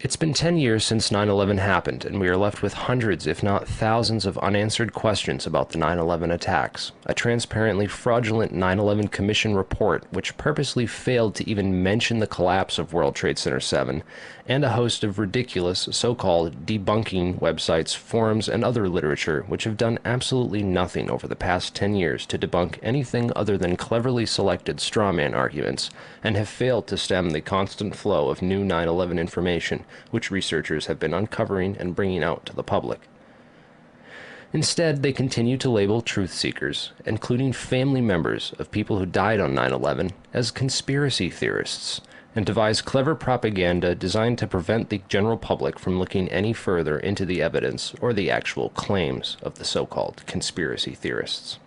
It's been 10 years since 9/11 happened, and we are left with hundreds, if not thousands, of unanswered questions about the 9/11 attacks. A transparently fraudulent 9/11 Commission report, which purposely failed to even mention the collapse of World Trade Center 7, and a host of ridiculous, so-called debunking websites, forums, and other literature, which have done absolutely nothing over the past 10 years to debunk anything other than cleverly selected strawman arguments, and have failed to stem the constant flow of new 9/11 information which researchers have been uncovering and bringing out to the public. Instead, they continue to label truth seekers, including family members of people who died on 9/11, as conspiracy theorists, and devise clever propaganda designed to prevent the general public from looking any further into the evidence or the actual claims of the so-called conspiracy theorists.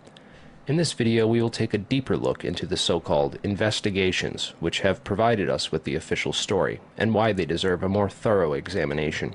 In this video, we will take a deeper look into the so-called investigations, which have provided us with the official story, and why they deserve a more thorough examination.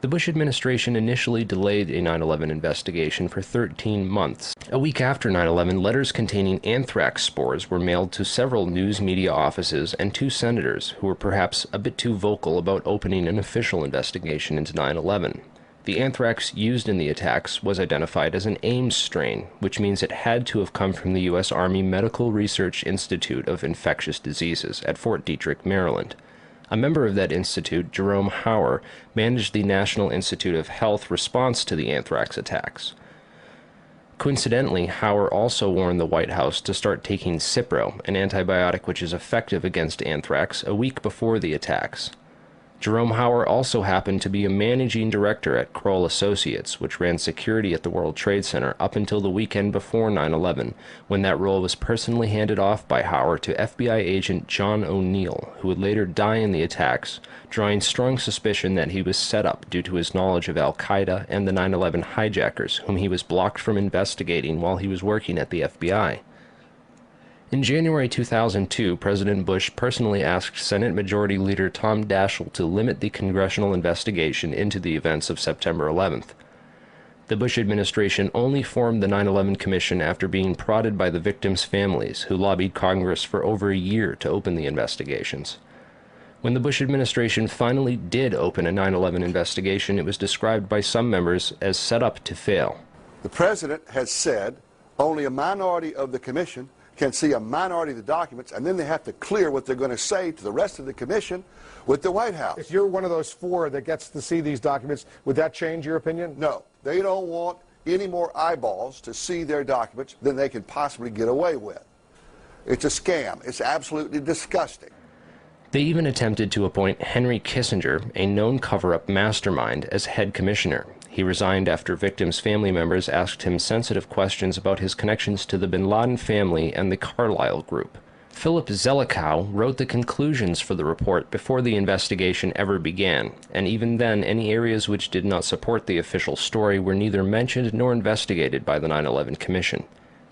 The Bush administration initially delayed a 9/11 investigation for 13 months. A week after 9/11, letters containing anthrax spores were mailed to several news media offices and 2 senators who were perhaps a bit too vocal about opening an official investigation into 9/11. The anthrax used in the attacks was identified as an Ames strain, which means it had to have come from the U.S. Army Medical Research Institute of Infectious Diseases at Fort Detrick, Maryland. A member of that institute, Jerome Hauer, managed the National Institute of Health response to the anthrax attacks. Coincidentally, Hauer also warned the White House to start taking Cipro, an antibiotic which is effective against anthrax, a week before the attacks. Jerome Hauer also happened to be a managing director at Kroll Associates, which ran security at the World Trade Center up until the weekend before 9/11, when that role was personally handed off by Hauer to FBI agent John O'Neill, who would later die in the attacks, drawing strong suspicion that he was set up due to his knowledge of Al-Qaeda and the 9/11 hijackers, whom he was blocked from investigating while he was working at the FBI. In January 2002, President Bush personally asked Senate Majority Leader Tom Daschle to limit the congressional investigation into the events of September 11th. The Bush administration only formed the 9/11 Commission after being prodded by the victims' families, who lobbied Congress for over a year to open the investigations. When the Bush administration finally did open a 9/11 investigation, it was described by some members as set up to fail. The President has said only a minority of the Commission can see a minority of the documents, and then they have to clear what they're going to say to the rest of the Commission with the White House. If you're one of those 4 that gets to see these documents, would that change your opinion? No. They don't want any more eyeballs to see their documents than they can possibly get away with. It's a scam. It's absolutely disgusting. They even attempted to appoint Henry Kissinger, a known cover-up mastermind, as head commissioner. He resigned after victims' family members asked him sensitive questions about his connections to the bin Laden family and the Carlyle Group. Philip Zelikow wrote the conclusions for the report before the investigation ever began, and even then any areas which did not support the official story were neither mentioned nor investigated by the 9/11 Commission.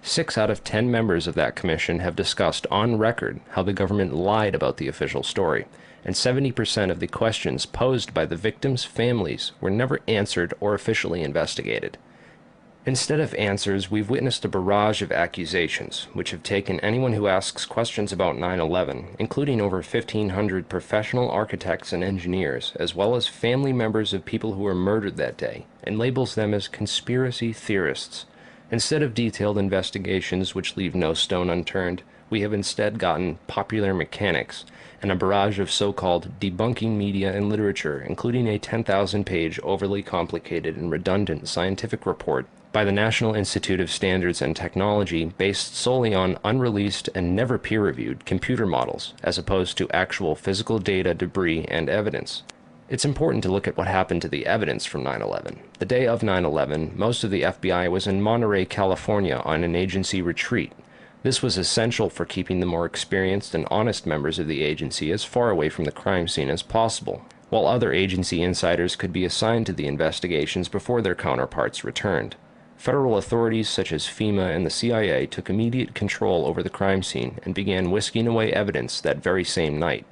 6 out of 10 members of that commission have discussed on record how the government lied about the official story, and 70% of the questions posed by the victims' families were never answered or officially investigated. Instead of answers, we've witnessed a barrage of accusations, which have taken anyone who asks questions about 9/11, including over 1,500 professional architects and engineers, as well as family members of people who were murdered that day, and labels them as conspiracy theorists. Instead of detailed investigations which leave no stone unturned, we have instead gotten popular mechanics and a barrage of so-called debunking media and literature, including a 10,000-page overly complicated and redundant scientific report by the National Institute of Standards and Technology based solely on unreleased and never peer-reviewed computer models, as opposed to actual physical data, debris, and evidence. It's important to look at what happened to the evidence from 9/11. The day of 9/11, most of the FBI was in Monterey, California on an agency retreat. This was essential for keeping the more experienced and honest members of the agency as far away from the crime scene as possible, while other agency insiders could be assigned to the investigations before their counterparts returned. Federal authorities such as FEMA and the CIA took immediate control over the crime scene and began whisking away evidence that very same night.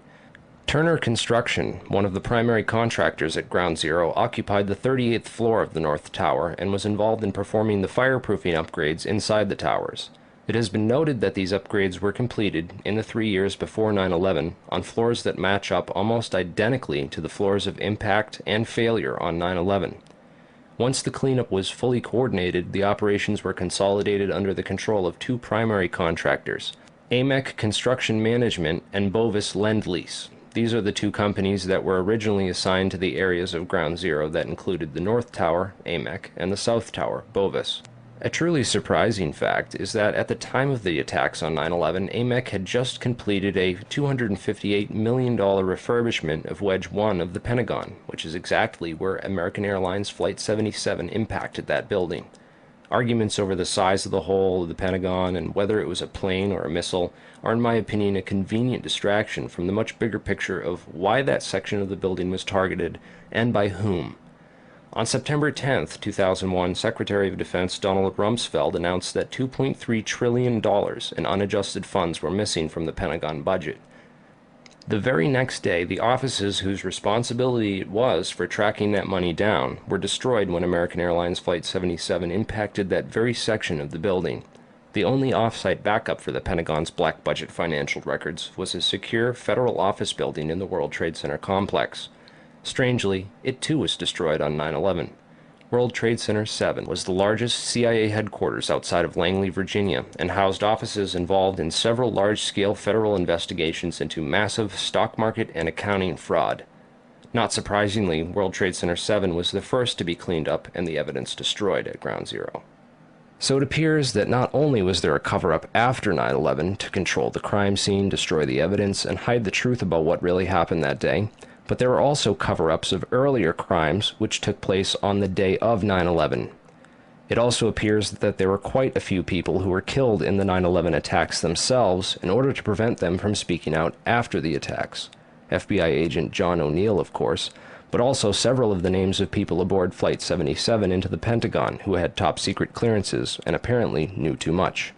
Turner Construction, one of the primary contractors at Ground Zero, occupied the 38th floor of the North Tower and was involved in performing the fireproofing upgrades inside the towers. It has been noted that these upgrades were completed in the 3 years before 9/11 on floors that match up almost identically to the floors of impact and failure on 9/11. Once the cleanup was fully coordinated, the operations were consolidated under the control of two primary contractors, AMEC Construction Management and Bovis Lend-Lease. These are the two companies that were originally assigned to the areas of Ground Zero that included the North Tower, AMEC, and the South Tower, Bovis. A truly surprising fact is that at the time of the attacks on 9/11, AMEC had just completed a $258 million refurbishment of Wedge 1 of the Pentagon, which is exactly where American Airlines Flight 77 impacted that building. Arguments over the size of the hole of the Pentagon and whether it was a plane or a missile are, in my opinion, a convenient distraction from the much bigger picture of why that section of the building was targeted and by whom. On September 10, 2001, Secretary of Defense Donald Rumsfeld announced that $2.3 trillion in unadjusted funds were missing from the Pentagon budget. The very next day, the offices whose responsibility it was for tracking that money down were destroyed when American Airlines Flight 77 impacted that very section of the building. The only off-site backup for the Pentagon's black budget financial records was a secure federal office building in the World Trade Center complex. Strangely, it too was destroyed on 9/11. World Trade Center 7 was the largest CIA headquarters outside of Langley, Virginia, and housed offices involved in several large-scale federal investigations into massive stock market and accounting fraud. Not surprisingly, World Trade Center 7 was the first to be cleaned up and the evidence destroyed at Ground Zero. So it appears that not only was there a cover-up after 9/11 to control the crime scene, destroy the evidence, and hide the truth about what really happened that day, but there were also cover-ups of earlier crimes which took place on the day of 9/11. It also appears that there were quite a few people who were killed in the 9/11 attacks themselves in order to prevent them from speaking out after the attacks. FBI agent John O'Neill, of course, but also several of the names of people aboard Flight 77 into the Pentagon who had top-secret clearances and apparently knew too much.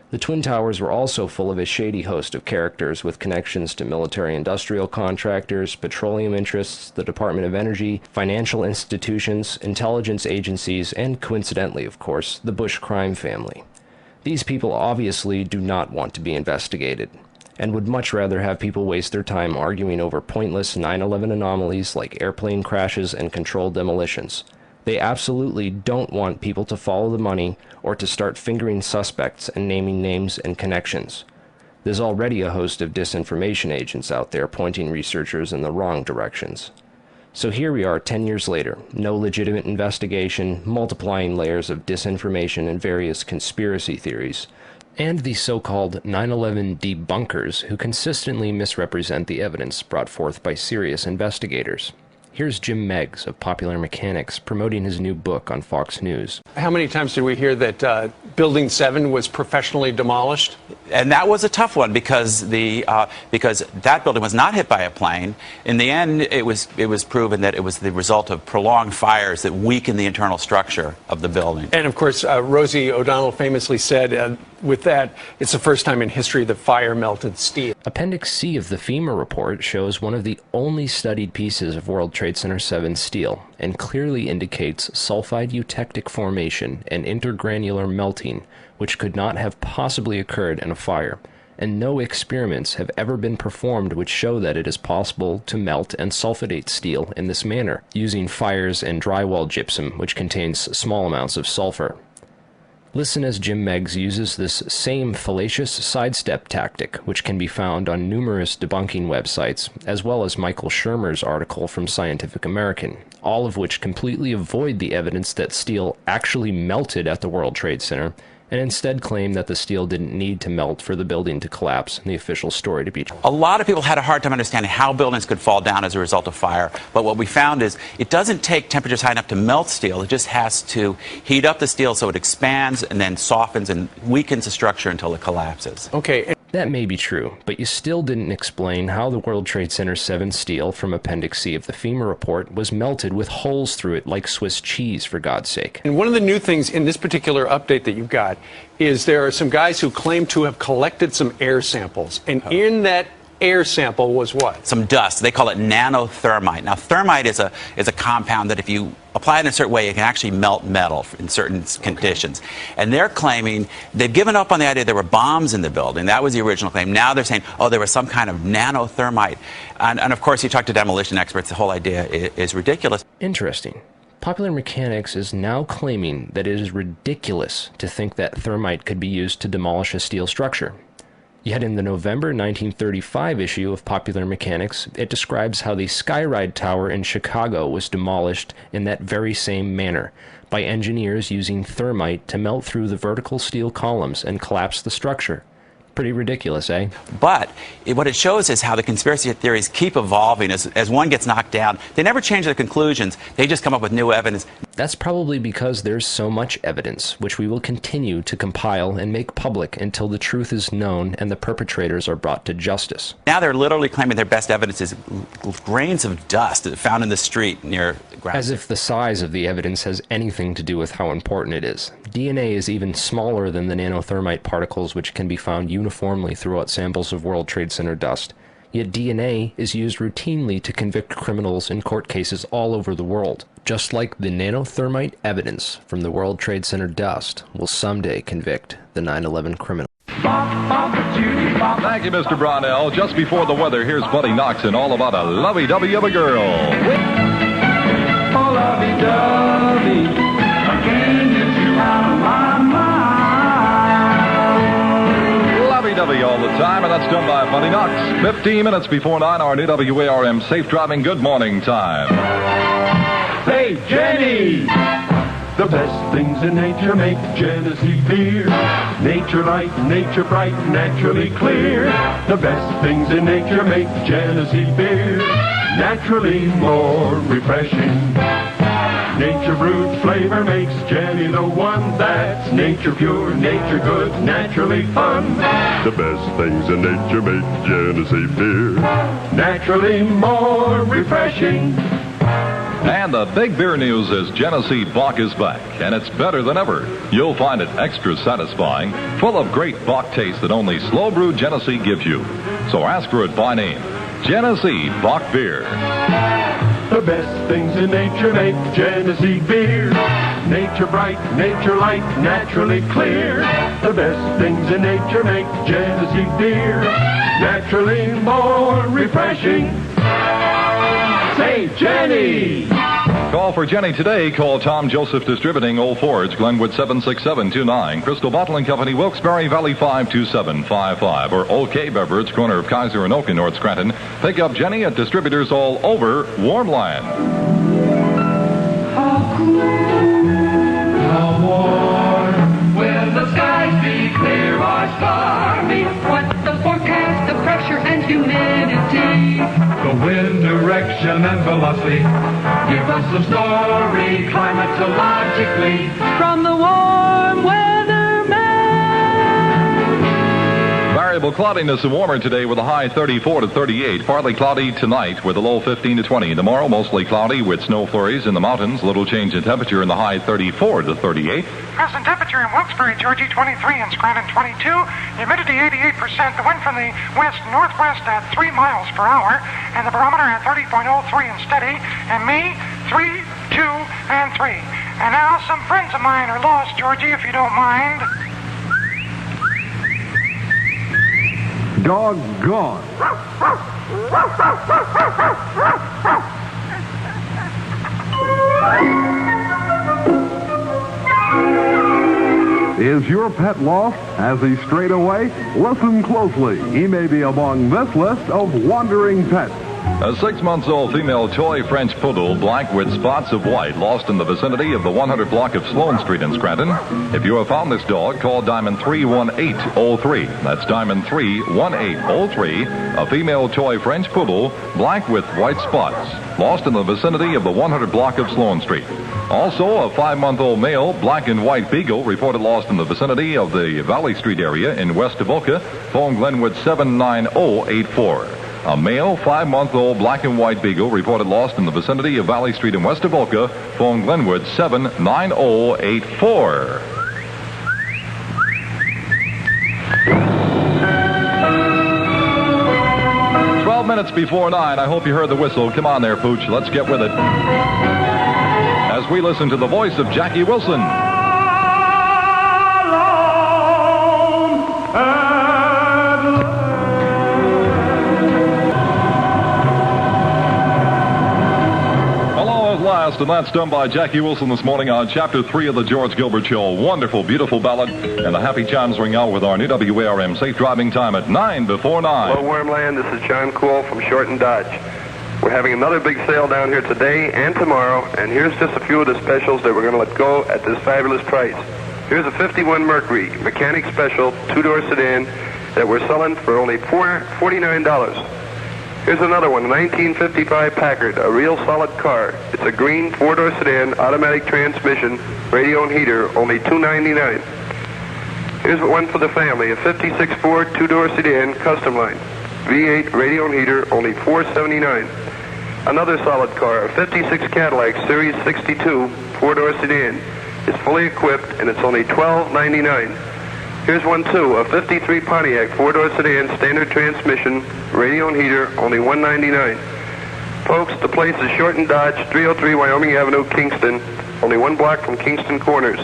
The Twin Towers were also full of a shady host of characters with connections to military-industrial contractors, petroleum interests, the Department of Energy, financial institutions, intelligence agencies, and coincidentally, of course, the Bush crime family. These people obviously do not want to be investigated, and would much rather have people waste their time arguing over pointless 9/11 anomalies like airplane crashes and controlled demolitions. They absolutely don't want people to follow the money or to start fingering suspects and naming names and connections. There's already a host of disinformation agents out there pointing researchers in the wrong directions. So here we are 10 years later, no legitimate investigation, multiplying layers of disinformation and various conspiracy theories, and the so-called 9/11 debunkers who consistently misrepresent the evidence brought forth by serious investigators. Here's Jim Meggs of Popular Mechanics promoting his new book on Fox News. How many times did we hear that Building 7 was professionally demolished? And that was a tough one because because that building was not hit by a plane. In the end, it was proven that it was the result of prolonged fires that weakened the internal structure of the building. And of course, Rosie O'Donnell famously said, with that, it's the first time in history that fire melted steel. Appendix C of the FEMA report shows one of the only studied pieces of World Trade Center 7 steel and clearly indicates sulfide eutectic formation and intergranular melting, which could not have possibly occurred in a fire, and no experiments have ever been performed which show that it is possible to melt and sulfidate steel in this manner, using fires and drywall gypsum, which contains small amounts of sulfur. Listen as Jim Meggs uses this same fallacious sidestep tactic, which can be found on numerous debunking websites, as well as Michael Shermer's article from Scientific American, all of which completely avoid the evidence that steel actually melted at the World Trade Center, and instead claim that the steel didn't need to melt for the building to collapse and the official story to be true. A lot of people had a hard time understanding how buildings could fall down as a result of fire, but what we found is it doesn't take temperatures high enough to melt steel. It just has to heat up the steel so it expands and then softens and weakens the structure until it collapses. Okay. That may be true, but you still didn't explain how the World Trade Center 7 steel from Appendix C of the FEMA report was melted with holes through it like Swiss cheese, for God's sake. And one of the new things in this particular update that you've got is there are some guys who claim to have collected some air samples. And in that air sample was what? Some dust. They call it nanothermite. Now, thermite is a compound that if you apply it in a certain way, it can actually melt metal in certain conditions. And they're claiming, they've given up on the idea there were bombs in the building. That was the original claim. Now they're saying, oh, there was some kind of nanothermite. And of course, you talk to demolition experts, the whole idea is ridiculous. Interesting. Popular Mechanics is now claiming that it is ridiculous to think that thermite could be used to demolish a steel structure. Yet in the November 1935 issue of Popular Mechanics, it describes how the Skyride Tower in Chicago was demolished in that very same manner, by engineers using thermite to melt through the vertical steel columns and collapse the structure. Pretty ridiculous, eh? But what it shows is how the conspiracy theories keep evolving as one gets knocked down. They never change their conclusions. They just come up with new evidence. That's probably because there's so much evidence, which we will continue to compile and make public until the truth is known and the perpetrators are brought to justice. Now they're literally claiming their best evidence is grains of dust found in the street near ground. As if the size of the evidence has anything to do with how important it is. DNA is even smaller than the nanothermite particles which can be found uniformly throughout samples of World Trade Center dust. Yet DNA is used routinely to convict criminals in court cases all over the world. Just like the nanothermite evidence from the World Trade Center dust will someday convict the 9/11 criminal. Thank you, Mr. Brownell. Just before the weather, here's Buddy Knox and all about a lovey-dovey of a girl. Oh, lovey-dovey, I can't get you out of my mind. Lovey-dovey all the time, and that's done by Buddy Knox. 15 minutes before 9, our new WARM Safe Driving Good Morning Time. Hey, Jenny! The best things in nature make Genesee beer. Nature light, nature bright, naturally clear. The best things in nature make Genesee beer. Naturally more refreshing. Nature brewed flavor makes Jenny the one that's nature pure, nature good, naturally fun. The best things in nature make Genesee beer. Naturally more refreshing. And the big beer news is Genesee Bock is back, and it's better than ever. You'll find it extra satisfying, full of great Bock taste that only slow brewed Genesee gives you. So ask for it by name, Genesee Bock Beer. The best things in nature make Genesee beer. Nature bright, nature light, naturally clear. The best things in nature make Genesee beer. Naturally more refreshing. Say, Jenny! Call for Jenny today. Call Tom Joseph Distributing, Old Forge, Glenwood 76729, Crystal Bottling Company, Wilkes-Barre Valley 52755, or OK Beverage, corner of Kaiser and Oak in North Scranton. Pick up Jenny at distributors all over Warmland. How cool, how warm, will the skies be clear or stormy? What's the forecast of pressure and humidity? The wind direction and velocity. Give us the story climatologically from the warm weather man. Variable cloudiness and warmer today with a high 34 to 38. Partly cloudy tonight with a low 15 to 20. Tomorrow mostly cloudy with snow flurries in the mountains. Little change in temperature in the high 34 to 38. Present temperature in Wilkes-Barre, Georgia 23 and Scranton 22. Humidity 88%. The wind from the west-northwest at 3 miles per hour. And the barometer at 30.03 and steady. And me, 3, 2, and 3. And now some friends of mine are lost, Georgie, if you don't mind. Doggone. Is your pet lost? Has he strayed away? Listen closely. He may be among this list of wandering pets. A 6-month-old female toy French poodle, black with spots of white, lost in the vicinity of the 100 block of Sloan Street in Scranton. If you have found this dog, call Diamond 31803. That's Diamond 31803. A female toy French poodle, black with white spots, lost in the vicinity of the 100 block of Sloan Street. Also, a 5-month-old male black and white beagle reported lost in the vicinity of the Valley Street area in West Avoca. Phone Glenwood 79084. A male 5-month-old black and white beagle reported lost in the vicinity of Valley Street in West Avoca. Phone Glenwood 79084. 12 minutes before 9. I hope you heard the whistle. Come on there, Pooch. Let's get with it. As we listen to the voice of Jackie Wilson. And that's done by Jackie Wilson this morning on Chapter 3 of the George Gilbert Show. Wonderful, beautiful ballad. And the happy chimes ring out with our new WARM safe driving time at 9 before 9. Hello, Wormland. This is John Cool from Shorten Dodge. We're having another big sale down here today and tomorrow. And here's just a few of the specials that we're going to let go at this fabulous price. Here's a 51 Mercury mechanic special 2-door sedan that we're selling for only $49. Here's another one, a 1955 Packard, a real solid car. It's a green 4-door sedan, automatic transmission, radio and heater, only $299. Here's one for the family, a 56 Ford 2-door sedan, custom line, V8 radio and heater, only $479. Another solid car, a 56 Cadillac Series 62 4-door sedan. It's fully equipped and it's only $1299. Here's one too, a 53 Pontiac 4-door sedan, standard transmission, radio and heater, only $199. Folks, the place is Shorten Dodge, 303 Wyoming Avenue, Kingston, only 1 block from Kingston Corners.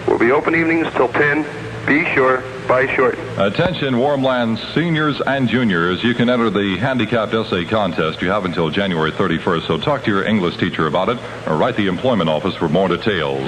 We'll be open evenings till 10. Be sure, buy Shorten. Attention, Wormland seniors and juniors. You can enter the handicapped essay contest. You have until January 31st, so talk to your English teacher about it or write the employment office for more details.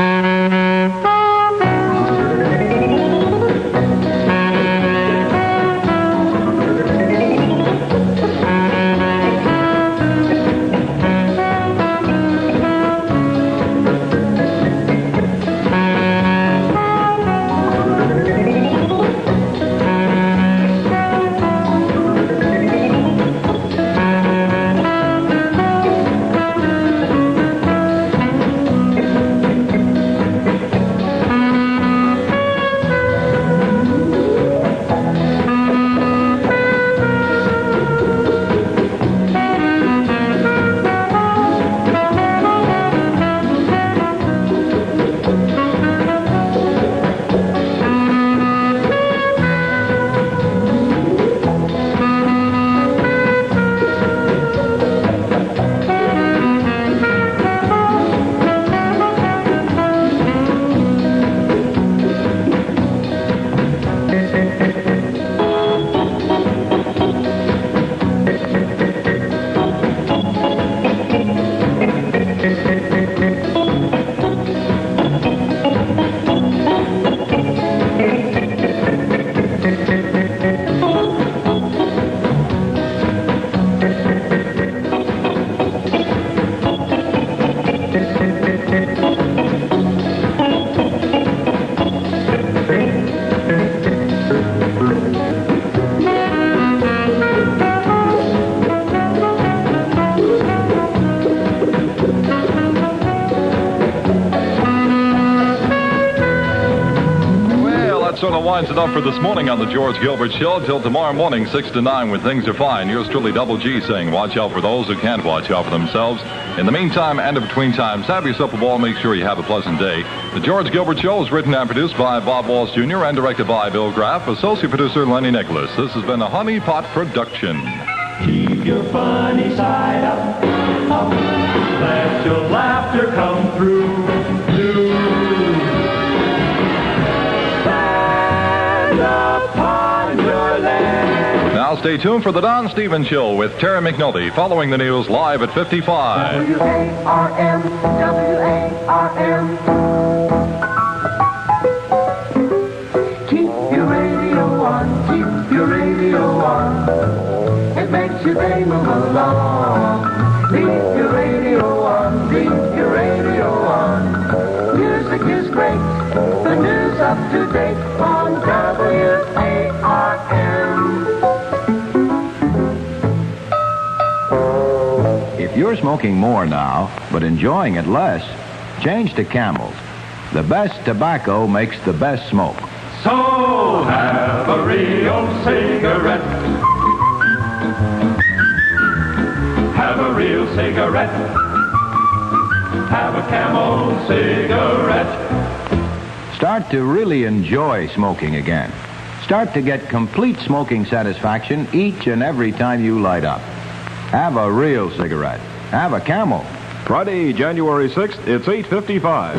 Sort of winds it up for this morning on the George Gilbert Show. Till tomorrow morning, 6 to 9, when things are fine. Yours truly, Double G, saying watch out for those who can't watch out for themselves. In the meantime, and in between times, have yourself a ball. Make sure you have a pleasant day. The George Gilbert Show is written and produced by Bob Walsh Jr. and directed by Bill Graff. Associate producer Lenny Nicholas. This has been a Honey Pot production. Keep your funny side up, up. Let your laughter come through. Now stay tuned for the Don Stevens Show with Terry McNulty, following the news live at 55. WARM, WARM. Keep your radio on, keep your radio on. It makes your day move along. Leave your radio on, leave your radio on. Music is great, the news up to date on WARM. If you're smoking more now, but enjoying it less, change to Camels. The best tobacco makes the best smoke. So have a real cigarette. Have a real cigarette. Have a Camel cigarette. Start to really enjoy smoking again. Start to get complete smoking satisfaction each and every time you light up. Have a real cigarette. Have a Camel. Friday, January 6th, it's 8:55.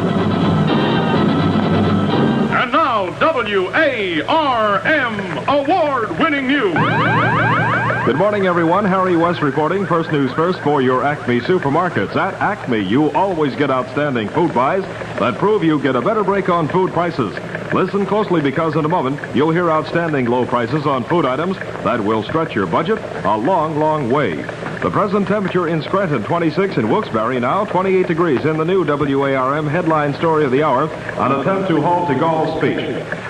And now, WARM award-winning news. Good morning, everyone. Harry West reporting. First news first for your Acme supermarkets. At Acme, you always get outstanding food buys that prove you get a better break on food prices. Listen closely because in a moment, you'll hear outstanding low prices on food items that will stretch your budget a long, long way. The present temperature in Scranton, 26, in Wilkes-Barre, now 28 degrees. In the new WARM headline story of the hour, an attempt to halt de Gaulle's speech.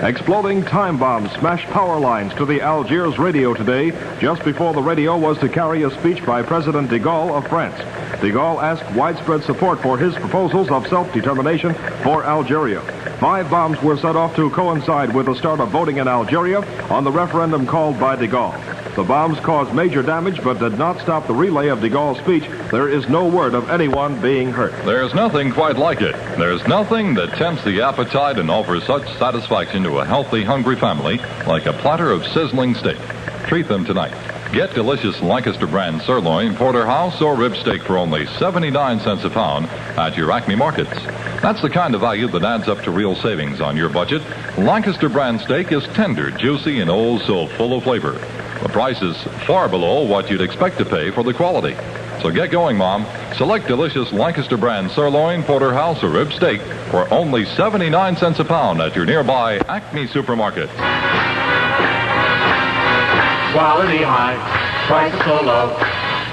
Exploding time bombs smashed power lines to the Algiers radio today, just before the radio was to carry a speech by President de Gaulle of France. De Gaulle asked widespread support for his proposals of self-determination for Algeria. 5 bombs were set off to coincide with the start of voting in Algeria on the referendum called by de Gaulle. The bombs caused major damage but did not stop the relay of de Gaulle's speech. There is no word of anyone being hurt. There's nothing quite like it. There's nothing that tempts the appetite and offers such satisfaction to a healthy, hungry family like a platter of sizzling steak. Treat them tonight. Get delicious Lancaster brand sirloin, porterhouse, or rib steak for only 79 cents a pound at your Acme markets. That's the kind of value that adds up to real savings on your budget. Lancaster brand steak is tender, juicy, and oh so full of flavor. The price is far below what you'd expect to pay for the quality. So get going, Mom. Select delicious Lancaster brand sirloin, porterhouse, or rib steak for only 79 cents a pound at your nearby Acme supermarket. Quality high, prices so low.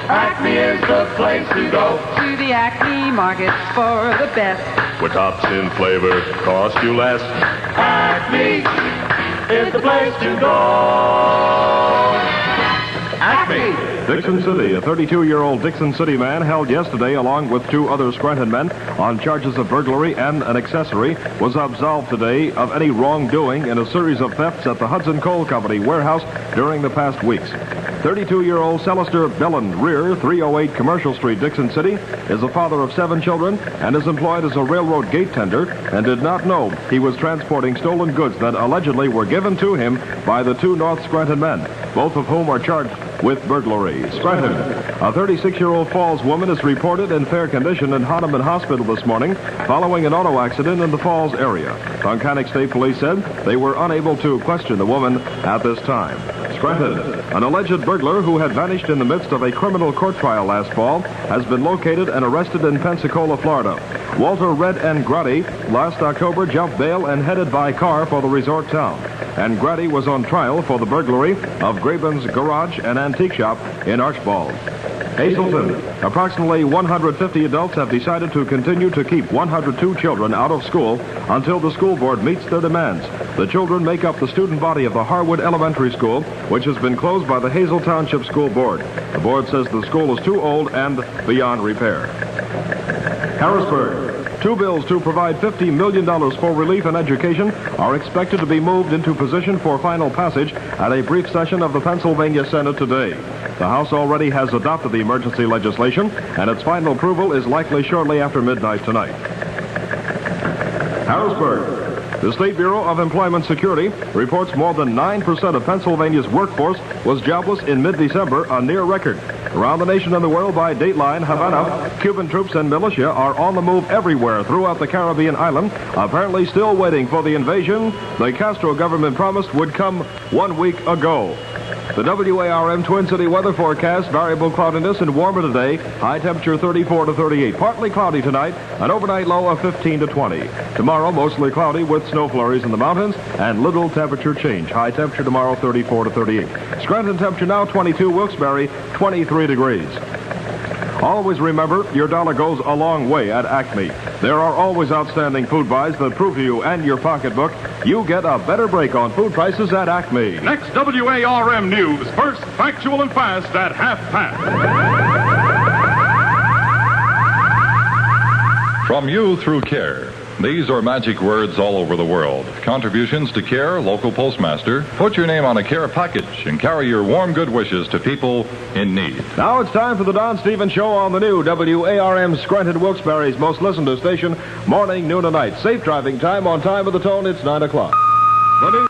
Acme is the place to go. To the Acme market for the best. Where tops in flavor cost you less. Acme is the place to go. Acme. Dixon City, a 32-year-old Dixon City man held yesterday along with 2 other Scranton men on charges of burglary and an accessory was absolved today of any wrongdoing in a series of thefts at the Hudson Coal Company warehouse during the past weeks. 32-year-old Celester Belland Rear, 308 Commercial Street, Dixon City, is a father of 7 children and is employed as a railroad gate tender and did not know he was transporting stolen goods that allegedly were given to him by the 2 North Scranton men, both of whom are charged with burglary. Scranton. A 36-year-old Falls woman is reported in fair condition in Hahnemann Hospital this morning following an auto accident in the Falls area. Tunkhannock State Police said they were unable to question the woman at this time. Scranton. An alleged burglar who had vanished in the midst of a criminal court trial last fall has been located and arrested in Pensacola, Florida. Walter Red and Grady last October jumped bail and headed by car for the resort town. And Grady was on trial for the burglary of Graben's Garage and Antique Shop in Archbald. Hazleton. Approximately 150 adults have decided to continue to keep 102 children out of school until the school board meets their demands. The children make up the student body of the Harwood Elementary School, which has been closed by the Hazel Township School Board. The board says the school is too old and beyond repair. Harrisburg. 2 bills to provide $50 million for relief in education are expected to be moved into position for final passage at a brief session of the Pennsylvania Senate today. The House already has adopted the emergency legislation, and its final approval is likely shortly after midnight tonight. Harrisburg. The State Bureau of Employment Security reports more than 9% of Pennsylvania's workforce was jobless in mid-December, a near record. Around the nation and the world by Dateline, Havana, Cuban troops and militia are on the move everywhere throughout the Caribbean island, apparently still waiting for the invasion the Castro government promised would come 1 week ago. The WARM Twin City weather forecast, variable cloudiness and warmer today, high temperature 34 to 38. Partly cloudy tonight, an overnight low of 15 to 20. Tomorrow, mostly cloudy with snow flurries in the mountains and little temperature change. High temperature tomorrow 34 to 38. Scranton temperature now 22, Wilkes-Barre 23 degrees. Always remember, your dollar goes a long way at Acme. There are always outstanding food buys that prove to you and your pocketbook you get a better break on food prices at Acme. Next WARM News, first factual and fast at half past. From you through care. These are magic words all over the world. Contributions to CARE, local postmaster. Put your name on a CARE package and carry your warm good wishes to people in need. Now it's time for the Don Stevens Show on the new WARM Scranton Wilkes-Barre's most listened to station, morning, noon, and night. Safe driving time. On time with the tone, it's 9 o'clock. The new